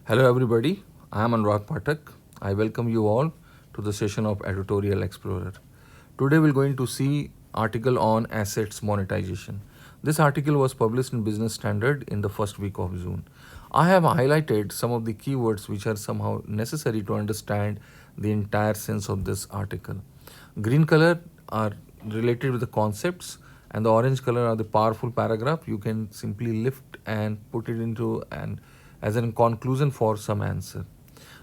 Hello, everybody. I am Anurag Pathak. I welcome you all to the session of Editorial Explorer. Today, we're going to see article on assets monetization. This article was published in Business Standard in the first week of June. I have highlighted some of the keywords which are somehow necessary to understand the entire sense of this article. Green color are related with the concepts, and the orange color are the powerful paragraph. You can simply lift and put it into an as a conclusion for some answer.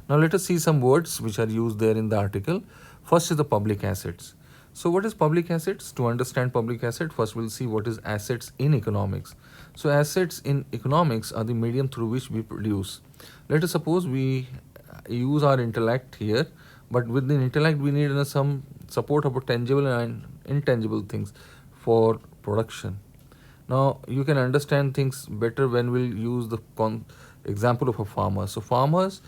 Now let us see some words which are used there in the article. First is the public assets. So what is public assets? To understand public asset, first we'll see what is assets in economics. So assets in economics are the medium through which we produce. Let us suppose we use our intellect here, but with the intellect we need some support about tangible and intangible things for production. Now you can understand things better when we'll use the example of a farmer. So farmers,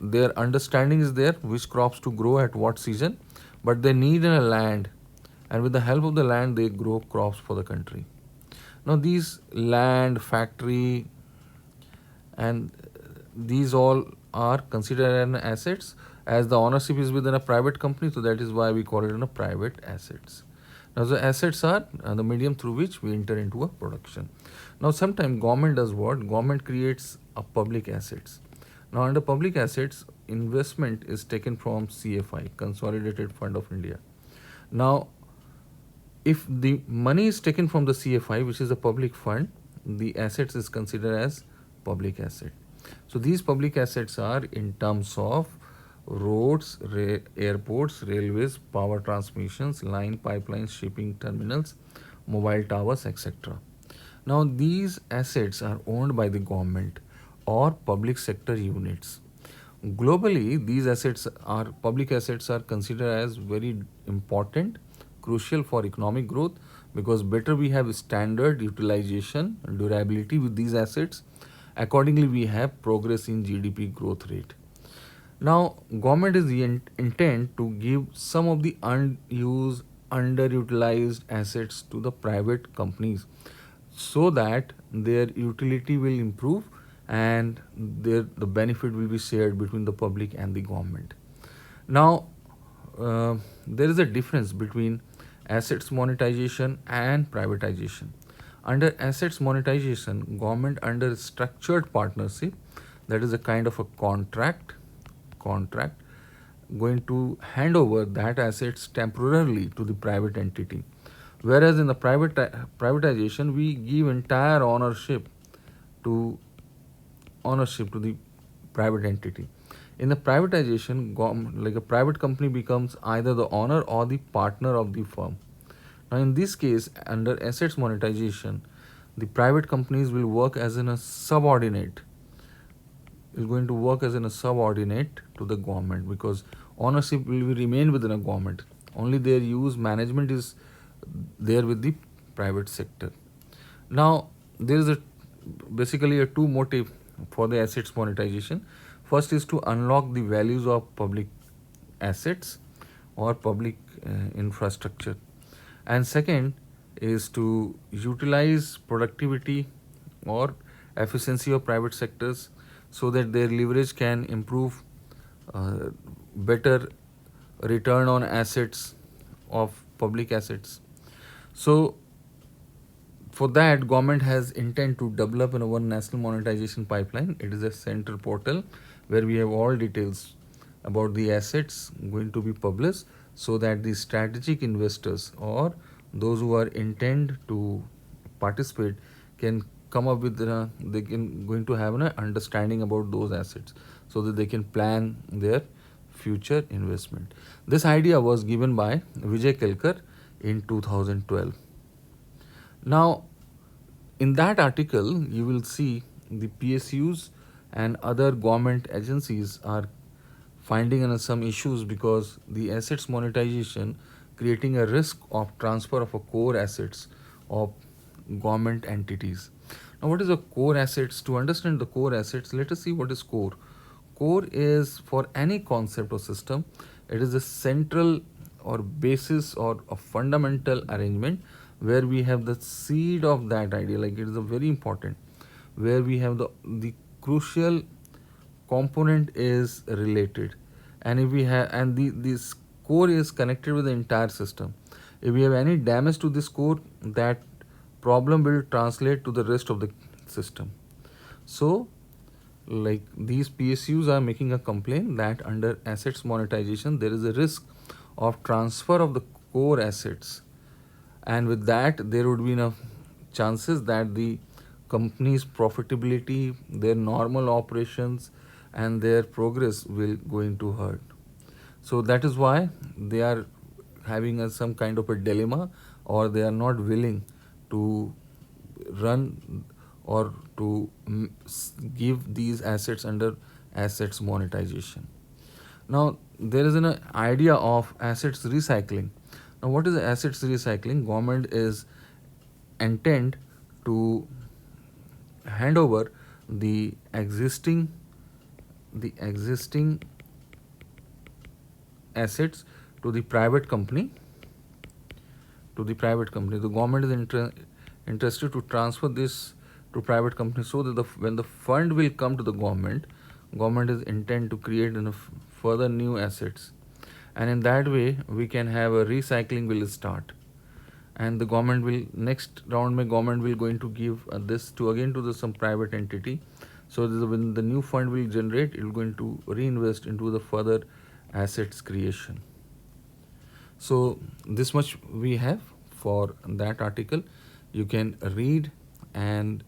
their understanding is there which crops to grow at what season, but they need a land, and with the help of the land they grow crops for the country. Now these land, factory, and these all are considered as assets, as the ownership is within a private company, so that is why we call it a private assets. Now the assets are the medium through which we enter into a production. Now sometimes government does what? Government creates a public assets. Now under public assets, investment is taken from CFI, Consolidated Fund of India. Now if the money is taken from the CFI, which is a public fund, the assets is considered as public asset. So these public assets are in terms of roads, airports, railways, power transmissions, line pipelines, shipping terminals, mobile towers, etc. Now these assets are owned by the government or public sector units. Globally, these public assets are considered as very important, crucial for economic growth, because better we have standard utilization and durability with these assets, accordingly we have progress in GDP growth rate. Now government is the intent to give some of the unused, underutilized assets to the private companies, so that their utility will improve and the benefit will be shared between the public and the government. Now there is a difference between assets monetization and privatization. Under assets monetization, government under structured partnership, that is a kind of a contract going to hand over that assets temporarily to the private entity, whereas in the privatization we give entire to ownership to the private entity. In the privatization, like a private company becomes either the owner or the partner of the firm. Now in this case, under assets monetization, the private companies will work as in a subordinate, is going to work as in a subordinate to the government, because ownership will remain within a government. Only their use management is there with the private sector. Now there is a basically a two motive for the assets monetization. First is to unlock the values of public assets or public infrastructure, and second is to utilize productivity or efficiency of private sectors, so that their leverage can improve better return on assets of public assets. So for that, government has intent to develop one national monetization pipeline. It is a central portal where we have all details about the assets going to be published, so that the strategic investors or those who are intend to participate can come up with they can going to have an understanding about those assets, so that they can plan their future investment. This idea was given by Vijay Kelkar in 2012. Now in that article you will see the PSUs and other government agencies are finding some issues, because the assets monetization creating a risk of transfer of a core assets of government entities. Now what is a core assets? To understand the core assets, let us see what is core. Core is, for any concept or system, it is a central or basis or a fundamental arrangement where we have the seed of that idea, like it is a very important, where we have the crucial component is related, and if we have, and this core is connected with the entire system. If we have any damage to this core, that problem will translate to the rest of the system. So, like, these PSUs are making a complaint that under assets monetization there is a risk of transfer of the core assets, and with that there would be enough chances that the company's profitability, their normal operations, and their progress will going to hurt. So that is why they are having some kind of a dilemma, or they are not willing to run or to give these assets under assets monetization. Now there is an idea of assets recycling. Now what is assets recycling? Government is intent to hand over the existing assets to the private company. The government is interested to transfer this to private company, so that when the fund will come to the government is intent to create further new assets, and in that way we can have a recycling will start. And the government will, next round mein government will going to give this to again to the some private entity, so that when the new fund will generate, it will going to reinvest into the further assets creation. So this much we have for that article. You can read and